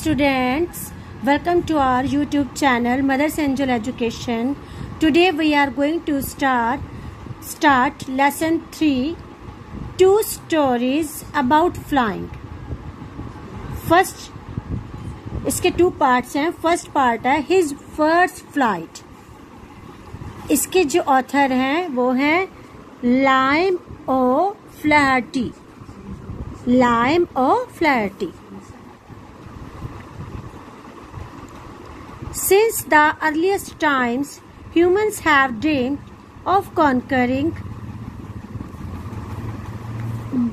students, welcome to our YouTube channel Mother's Angel Education. Today we are going to start lesson 3, two stories about flying. First, इसके two parts हैं. First part है his first flight. इसके जो author हैं वो हैं Liam O'Flaherty. Liam O'Flaherty. Since the earliest times, humans have dreamed of conquering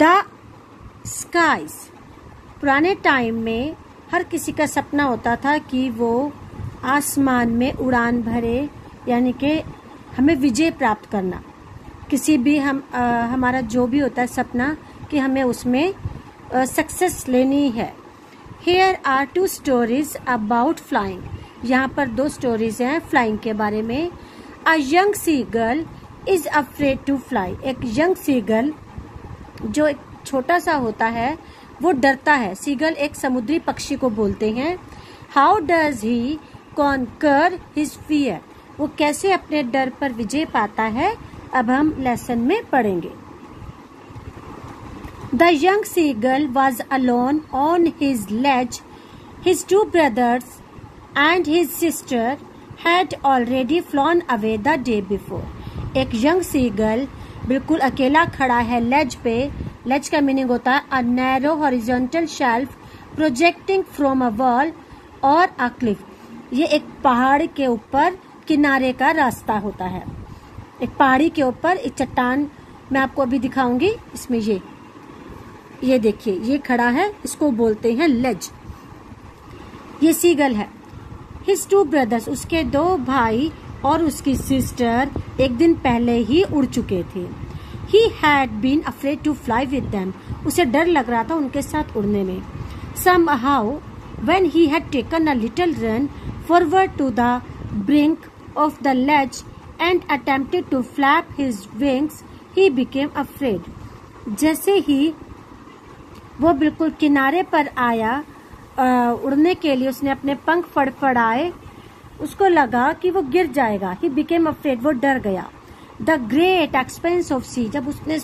the skies. पुराने time में हर किसी का सपना होता था कि वो आसमान में उड़ान भरे, यानी कि हमें विजय प्राप्त करना. किसी भी हमारा जो भी होता है सपना कि हमें उसमें सक्सेस लेनी है. Here are two stories about flying. यहाँ पर दो स्टोरीज हैं फ्लाइंग के बारे में. A young seagull is afraid to fly. एक यंग सीगल जो एक छोटा सा होता है वो डरता है. सीगल एक समुद्री पक्षी को बोलते हैं. How does he conquer his fear? वो कैसे अपने डर पर विजय पाता है, अब हम लेसन में पढ़ेंगे. The young seagull was alone on his ledge. His two brothers and his sister had already flown away the day before. एक यंग सीगल बिल्कुल अकेला खड़ा है लेज पे. लेज का मीनिंग होता है a narrow horizontal shelf projecting from a wall or a cliff. ये एक पहाड़ के ऊपर किनारे का रास्ता होता है. एक पहाड़ी के ऊपर एक चट्टान मैं आपको अभी दिखाऊंगी. इसमें ये देखिए ये खड़ा है, इसको बोलते हैं लेज. ये सीगल है. His two brothers, उसके दो भाई और उसकी सिस्टर एक दिन पहले ही उड़ चुके थे. He had been afraid to fly with them. उसे डर लग रहा था उनके साथ उड़ने में. Somehow, when he had taken a little run forward to the brink of the ledge and attempted to flap his wings, he became afraid. जैसे ही वो बिल्कुल किनारे पर आया उड़ने के लिए, उसने अपने पंख फड़फड़ाए, उसको लगा कि वो गिर जाएगा. He became afraid, वो डर गया. The great expanse of sea, जब उसने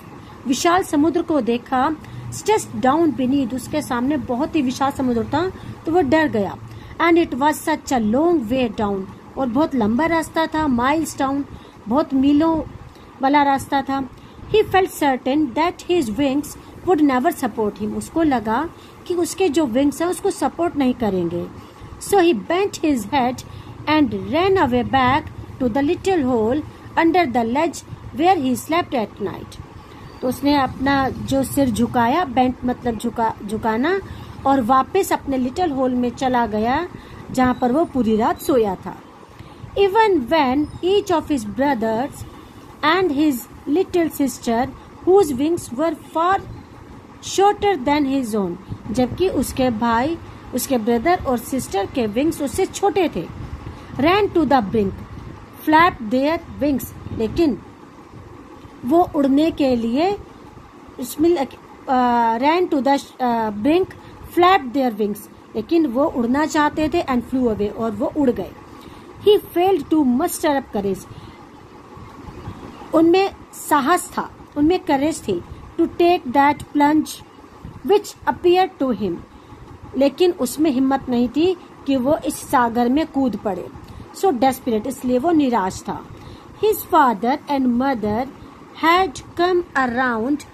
विशाल समुद्र को देखा, stretched down beneath, उसके सामने बहुत ही विशाल समुद्र था, तो वो डर गया. And it was such a long way down, और बहुत लंबा रास्ता था. miles down, बहुत मीलों वाला रास्ता था. He felt certain that his wings would never support him. उसको लगा कि उसके जो विंग्स हैं उसको सपोर्ट नहीं करेंगे. So he bent his head and ran away back to the little hole under the ledge where he slept at night. तो उसने अपना जो सिर झुकाया, बेंट मतलब झुकाना, और वापस अपने लिटिल होल में चला गया जहाँ पर वो पूरी रात सोया था. Even when each of his brothers and his little sister, whose wings were far shorter than his own, जबकि उसके भाई, उसके ब्रदर और सिस्टर के विंग्स उससे छोटे थे, ran to the brink, flapped their wings, लेकिन वो उड़ने के लिए ran to the brink, flapped their wings, लेकिन वो उड़ना चाहते थे and flew away, और वो उड़ गए. He failed to muster up courage. उनमें साहस था, उनमें करेज थी. To take that plunge which appeared to him, लेकिन उसमें हिम्मत नहीं थी कि वो इस सागर में कूद पड़े. So desperate, इसलिए वो निराश था. His father and mother had come around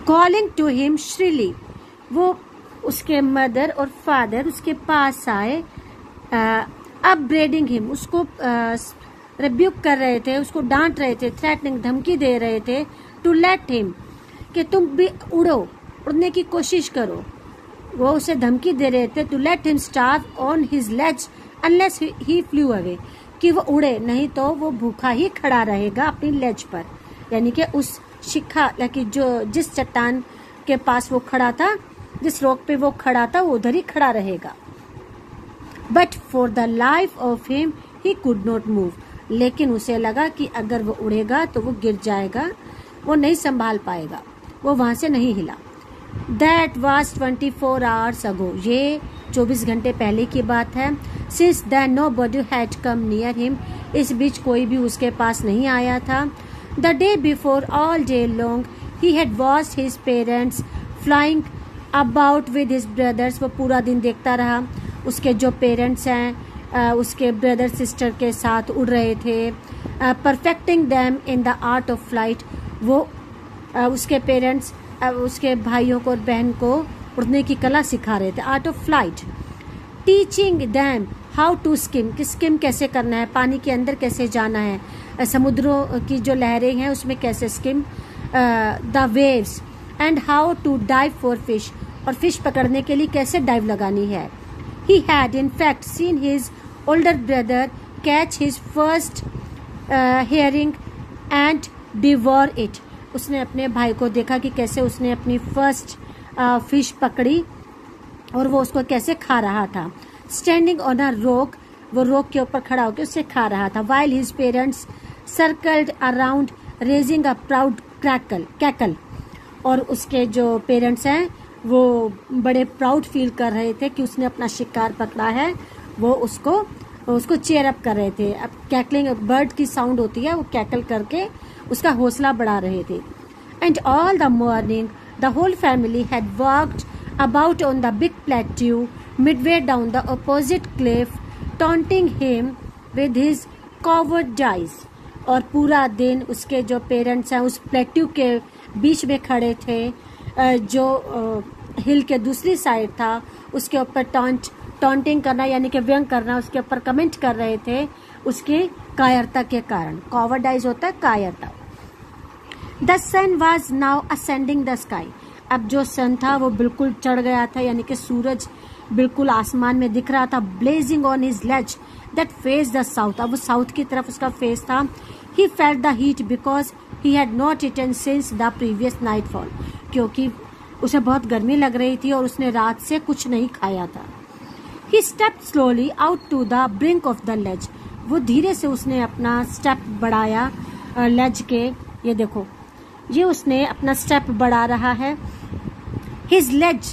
calling to him shrilly. वो उसके मदर और फादर उसके पास आए, upbraiding him, उसको रिब्यूक कर रहे थे, उसको डांट रहे थे, थ्रेटनिंग, धमकी दे रहे थे. टू लेट हिम, कि तुम भी उड़ो, उड़ने की कोशिश करो. वो उसे धमकी दे रहे थे. To let him starve on his ledge unless he flew away, कि वो उड़े, नहीं तो वो भूखा ही खड़ा रहेगा अपनी लेज पर, यानी कि उस शिखा, यानी जो जिस चट्टान के पास वो खड़ा था, जिस रॉक पे वो खड़ा था, वो उधर ही खड़ा रहेगा. But for the life of him he could not move, लेकिन उसे लगा कि अगर वो उड़ेगा तो वो गिर जाएगा, वो नहीं संभाल पाएगा, वो वहां से नहीं हिला. That was 24 hours ago. ये 24 घंटे पहले की बात है. Since then nobody had come near him. इस बीच कोई भी उसके पास नहीं आया था. The day before, all day long, he had watched his parents flying about with his brothers. वो पूरा दिन देखता रहा उसके जो पेरेंट्स हैं उसके ब्रदर सिस्टर के साथ उड़ रहे थे. Perfecting them in the art of flight. वो उसके पेरेंट्स उसके भाइयों को और बहन को उड़ने की कला सिखा रहे थे. Art of flight. Teaching them how to skim, कि स्किम कैसे करना है, पानी के अंदर कैसे जाना है, समुद्रों की जो लहरें हैं उसमें कैसे skim, the waves, and how to dive for fish, और फिश पकड़ने के लिए कैसे डाइव लगानी है. He had in fact seen his older brother catch his first herring and devour it. उसने अपने भाई को देखा कि कैसे उसने अपनी फर्स्ट फिश पकड़ी और वो उसको कैसे खा रहा था. Standing on a rock, वो रोक के ऊपर खड़ा होकर उसे खा रहा था. While his parents circled around raising a proud cackle. और उसके जो पेरेंट्स हैं वो बड़े प्राउड फील कर रहे थे कि उसने अपना शिकार पकड़ा है. वो उसको चेयर अप कर रहे थे. अब कैकलिंग बर्ड की साउंड होती है, वो कैकल करके उसका हौसला बढ़ा रहे थे. And all the morning the whole family had walked about on the big plateau midway down the opposite cliff taunting him with his cowardice. और पूरा दिन उसके जो पेरेंट्स हैं उस प्लेट्यू के बीच में खड़े थे जो हिल के दूसरी साइड था, उसके ऊपर टॉन्टिंग करना यानी कि व्यंग करना, उसके ऊपर कमेंट कर रहे थे उसकी कायरता के कारण. कॉवर्डाइज होता है कायरता. The sun was now ascending the sky. अब जो सन था वो बिल्कुल चढ़ गया था यानी कि सूरज बिल्कुल आसमान में दिख रहा था. Blazing on his ledge that face the south. अब वो साउथ की तरफ उसका फेस था. He felt the heat because he had not eaten since the previous nightfall. क्योंकि उसे बहुत गर्मी लग रही थी और उसने रात से कुछ नहीं खाया था. He stepped slowly out to the brink of the ledge. वो धीरे से उसने अपना स्टेप बढ़ाया लेज के. ये देखो ये उसने अपना स्टेप बढ़ा रहा है. His ledge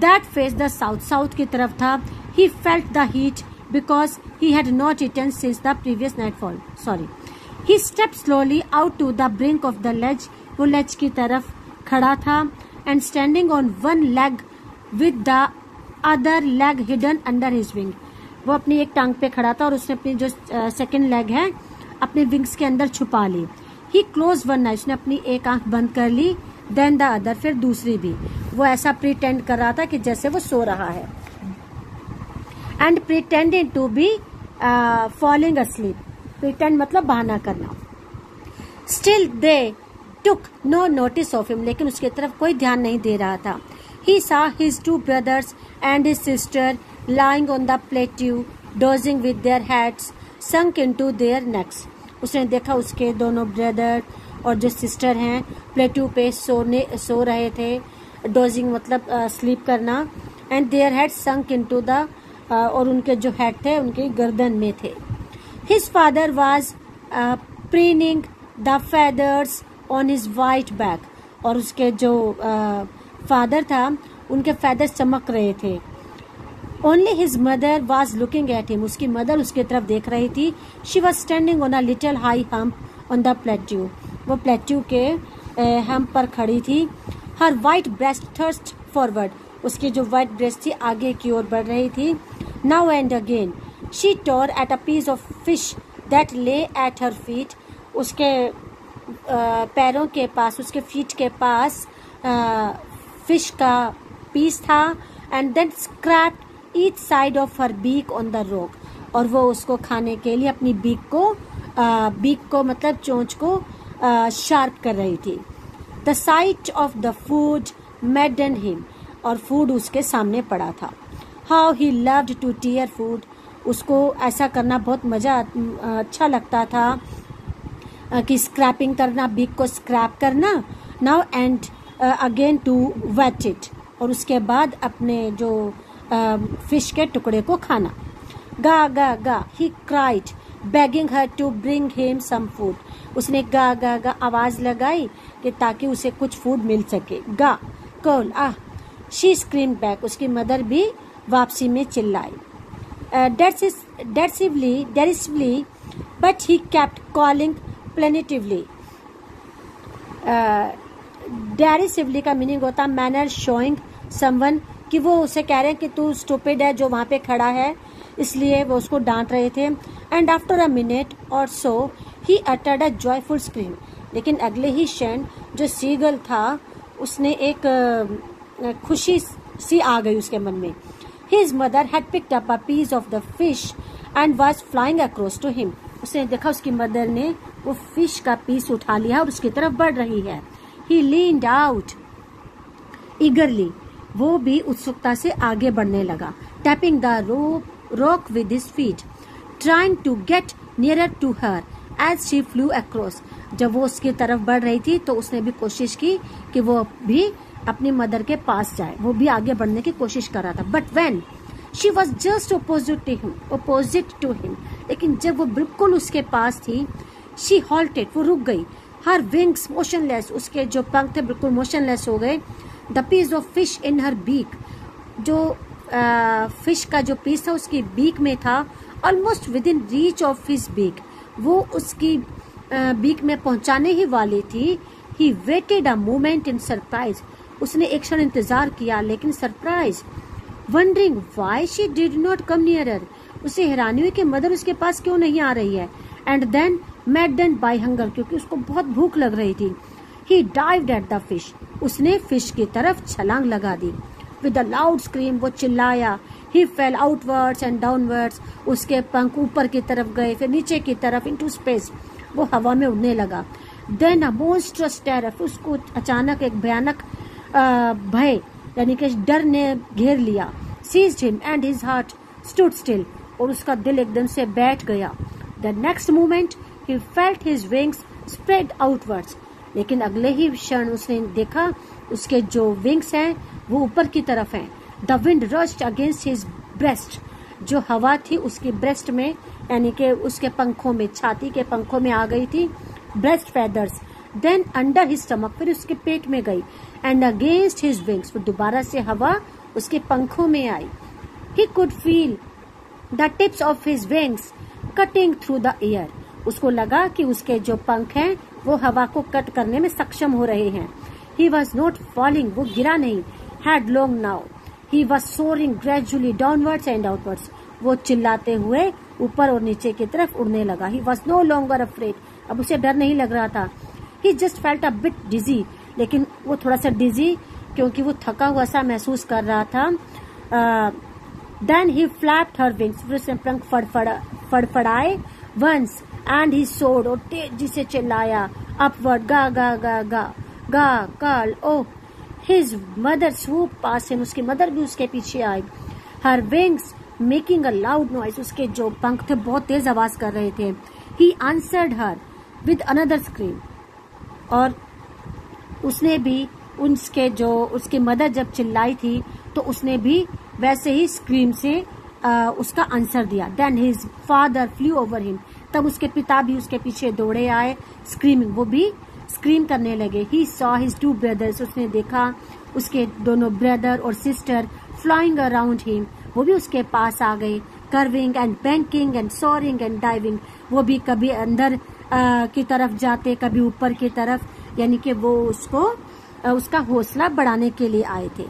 that faced the south, south की तरफ था. He felt the heat because he had not eaten since the previous nightfall. Sorry. He stepped slowly out to the brink of the ledge. वो लेज की तरफ खड़ा था. And standing on one leg with the other leg hidden under his wing. वो अपनी एक टांग पे खड़ा था और उसने अपनी जो सेकंड लेग है अपने विंग्स के अंदर छुपा ली. ही क्लोज वन आई. उसने अपनी एक आंख बंद कर ली. देन द अदर, फिर दूसरी भी. वो ऐसा प्रिटेंड कर रहा था कि जैसे वो सो रहा है. And pretending to be falling asleep. Pretend मतलब बहाना करना. Still they took no notice of him. लेकिन उसकी तरफ कोई ध्यान नहीं दे रहा था. He saw his two brothers and his sister lying on the plateau, dozing with their heads sunk into their necks. उसने देखा उसके दोनों ब्रदर और जो सिस्टर हैं प्लेट्यू पे सो रहे थे. डोजिंग मतलब स्लीप करना. And their head sunk into the, और उनके जो हेड थे उनके गर्दन में थे. His father was preening the feathers on his white back. और उसके जो फादर था उनके फेदर्स चमक रहे थे. Only his mother was looking at him. उसकी मदर उसकी तरफ देख रही थी. She was standing on a little high hump on the plateau. वो प्लेट्यू के हम्प पर खड़ी थी. हर वाइट ब्रेस्ट थर्स्ट फॉरवर्ड. उसकी जो वाइट ब्रेस्ट थी आगे की ओर बढ़ रही थी. Now and again she tore at a piece of fish that lay at her feet. उसके पैरों के पास, उसके फीट के पास फिश का पीस था. And then scraped each side of her beak on the rock. और वो उसको खाने के लिए अपनी बीक को मतलब चोंच को शार्प कर रही थी. The sight of the food madden him. और फूड उसके सामने पड़ा था. How he loved to tear food. उसको ऐसा करना बहुत मजा अच्छा लगता था कि स्क्रैपिंग करना, बीक को स्क्रैप करना. Now and again to whet it. और उसके बाद अपने जो फिश के टुकड़े को खाना. गा गा गा he cried begging her to bring him some food. उसने गा गा गा आवाज लगाई कि ताकि उसे कुछ फूड मिल सके. गा कॉल शी स्क्रीम बैक, उसकी मदर भी वापसी में चिल्लाई। derisively, but he kept calling plaintively. Derisively का मीनिंग होता है मैनर शोइंग समवन, कि वो उसे कह रहे हैं कि तू स्टूपिड है जो वहां पे खड़ा है, इसलिए वो उसको डांट रहे थे। And after a minute or so he uttered a joyful scream, लेकिन अगले ही क्षण जो सीगल था उसने एक खुशी सी आ गई उसके मन में। His mother had picked up a piece of the fish and was flying across to him. उसने देखा उसकी मदर ने वो फिश का पीस उठा लिया और उसकी तरफ बढ़ रही है। He leaned out eagerly. वो भी उत्सुकता से आगे बढ़ने लगा। Tapping the rock with his feet, trying to get nearer to her as she flew across. जब वो उसकी तरफ बढ़ रही थी तो उसने भी कोशिश की कि वो भी अपनी मदर के पास जाए, वो भी आगे बढ़ने की कोशिश कर रहा था। But when she was just opposite to him, लेकिन जब वो बिल्कुल उसके पास थी, शी हॉल्टेड, वो रुक गई। हर विंग्स मोशनलेस, उसके जो पंख थे बिल्कुल मोशनलेस हो गए। The piece of fish in her beak, जो फिश का जो पीस था उसकी बीक में था। Almost within reach of his beak, वो उसकी बीक में पहुंचाने ही वाली थी। He waited a moment in surprise, उसने एक क्षण इंतजार किया लेकिन surprise. Wondering why she did not come nearer, उसे हैरानी हुई कि मदर उसके पास क्यों नहीं आ रही है। And then maddened by hunger, क्योंकि उसको बहुत भूख लग रही थी। He dived at the fish, उसने फिश की तरफ छलांग लगा दी। विद अ लाउड स्क्रीम, वो चिल्लाया। He fell outwards and downwards, उसके पंख ऊपर की तरफ गए फिर नीचे की तरफ, इनटू स्पेस, वो हवा में उड़ने लगा। देन अ मोन्स्ट्रस टेरर, उसको अचानक एक भयानक भय यानी कि डर ने घेर लिया। Seized him and his heart stood still, और उसका दिल एकदम से बैठ गया। The next moment he felt his wings spread outwards, लेकिन अगले ही क्षण उसने देखा उसके जो विंग्स हैं वो ऊपर की तरफ हैं। The wind rushed against his breast, जो हवा थी उसकी ब्रेस्ट में यानी कि उसके पंखों में, छाती के पंखों में आ गई थी, breast feathers. Then under his stomach, फिर उसके पेट में गई। एंड अगेंस्ट हिज विंग्स, फिर दोबारा से हवा उसके पंखों में आई। He could feel the tips of his wings cutting through the air, उसको लगा कि उसके जो पंख हैं वो हवा को कट करने में सक्षम हो रहे हैं। ही वॉज नॉट फॉलिंग, वो गिरा नहीं। Headlong now, he was soaring gradually downwards and outwards, वो चिल्लाते हुए ऊपर और नीचे की तरफ उड़ने लगा। He was no longer afraid, अब उसे डर नहीं लग रहा था। He just felt a bit dizzy, लेकिन वो थोड़ा सा डिजी क्योंकि वो थका हुआ सा महसूस कर रहा था। Then he flapped her wings, फिर उसने पंख फड़फड़ाए वंस एंड ही सोड, और तेजी से चिल्लाया अपवर्ड, गा गा गा गा ga call. Oh, his mother swoop past him, उसकी मदर भी उसके पीछे आई। Her wings making a loud noise, उसके जो पंख थे बहुत तेज आवाज कर रहे थे। He answered her with another scream, और उसने भी उसकी मदर जब चिल्लाई थी तो उसने भी वैसे ही स्क्रीम से उसका आंसर दिया। Then his father flew over him, तब उसके पिता भी उसके पीछे दौड़े आए, स्क्रीमिंग, वो भी स्क्रीम करने लगे। He saw his two brothers, उसने देखा उसके दोनों ब्रदर और सिस्टर फ्लाइंग अराउंड हिम, वो भी उसके पास आ गए। Curving and banking and soaring and diving, वो भी कभी अंदर की तरफ जाते कभी ऊपर की तरफ, यानी कि वो उसका हौसला बढ़ाने के लिए आए थे।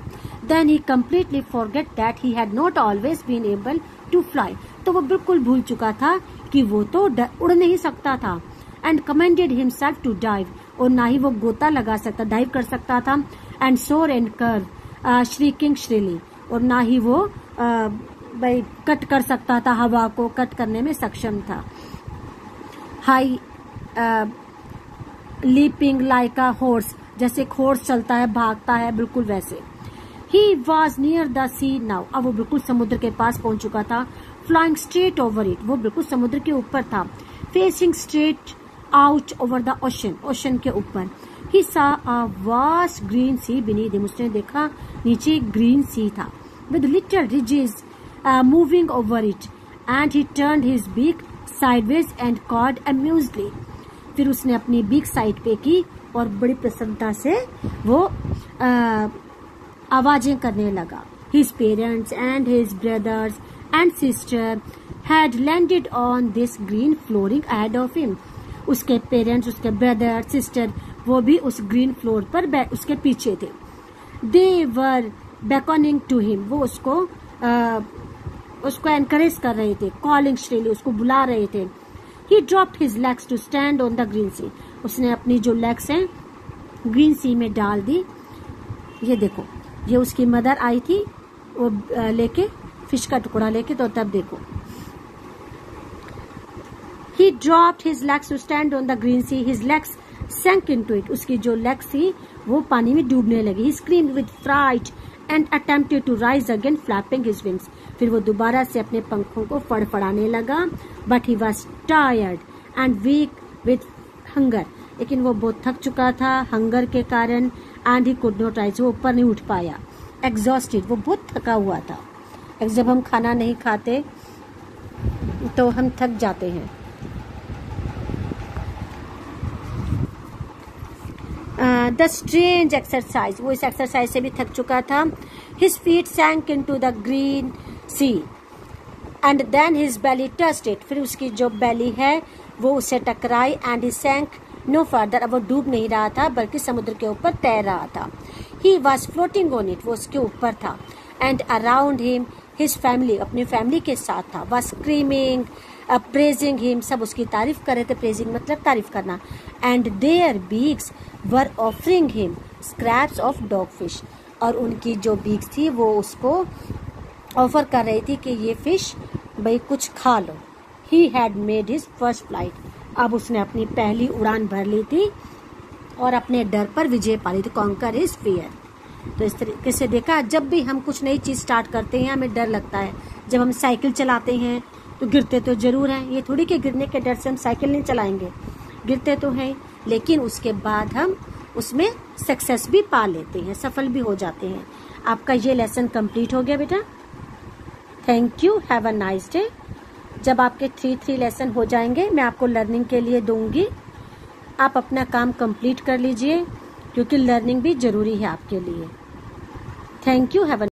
Then he completely forget that he had not always been able to fly, तो वो बिल्कुल भूल चुका था कि वो तो उड़ नहीं सकता था। And commanded himself to dive, और ना ही वो गोता लगा सकता, डाइव कर सकता था। एंड सोर एंड कर्व श्रीकिंग श्रीली, और ना ही वो भाई कट कर सकता था, हवा को कट करने में सक्षम था। High leaping like a horse, जैसे एक हॉर्स चलता है, भागता है, बिल्कुल वैसे। He was near the sea now, अब वो बिल्कुल समुद्र के पास पहुंच चुका था। फ्लाइंग स्ट्रेट ओवर इट, वो बिल्कुल समुद्र के ऊपर था। Facing straight out over the ocean, ocean के ऊपर। He saw a vast green sea beneath him, उसने देखा नीचे ग्रीन सी था। With little ridges moving over it, and he turned his beak sideways and called amusedly, फिर उसने अपनी beak side पे की और बड़ी प्रसन्नता से वो आवाजें करने लगा। His parents and his brothers and sister had landed on this green flooring ahead of him. उसके पेरेंट्स, उसके ब्रदर, सिस्टर, वो भी उस ग्रीन फ्लोर पर उसके पीछे थे। They were beckoning to him. वो उसको एनकरेज कर रहे थे, कॉलिंग श्रीली, उसको बुला रहे थे। He dropped his legs to stand on the green sea. उसने अपनी जो लेग्स हैं ग्रीन सी में डाल दी। ये देखो, ये उसकी मदर आई थी वो लेके, फिश का टुकड़ा लेके, तो तब देखो। He dropped his legs to stand on the green sea. His legs sank into it. उसकी जो legs थी वो पानी में डूबने लगी। He screamed with fright and attempted to rise again, flapping his wings. फिर वो दोबारा से अपने पंखों को फड़फड़ाने लगा। But he was tired and weak with hunger. लेकिन वो बहुत थक चुका था हंगर के कारण। And he could not rise. वो ऊपर नहीं उठ पाया। Exhausted. वो बहुत थका हुआ था। जब हम खाना नहीं खाते तो हम थक जाते हैं। The strange exercise. वो इस एक्सरसाइज से भी थक चुका था। His feet sank into the green sea and then his belly touched it. फिर उसकी जो belly है वो उससे टकराई। And he sank no further. अब वो डूब नहीं रहा था बल्कि समुद्र के ऊपर तैर रहा था। He was floating on it. वो उसके ऊपर था। And around him his family, अपनी फैमिली के साथ था, was screaming, praising him. सब उसकी तारीफ कर रहे थे। praising मतलब तारीफ करना। And their beaks were offering him scraps of dogfish. और उनकी जो beaks थी वो उसको ऑफर कर रही थी कि ये फिश भाई कुछ खा लो। He had made his first flight. अब उसने अपनी पहली उड़ान भर ली थी और अपने डर पर विजय पा ली थी। conquer his fear. तो इस तरीके से देखा, जब भी हम कुछ नई चीज स्टार्ट करते हैं हमें डर लगता है। जब हम साइकिल चलाते हैं तो गिरते तो जरूर हैं। ये थोड़ी कि गिरने के डर से हम साइकिल नहीं चलाएंगे, गिरते तो हैं, लेकिन उसके बाद हम उसमें सक्सेस भी पा लेते हैं, सफल भी हो जाते हैं। आपका ये लेसन कंप्लीट हो गया बेटा। Thank you, have a nice day. जब आपके 3 लेसन हो जाएंगे मैं आपको लर्निंग के लिए दूंगी। आप अपना काम कंप्लीट कर लीजिए क्योंकि लर्निंग भी जरूरी है आपके लिए। Thank you, have a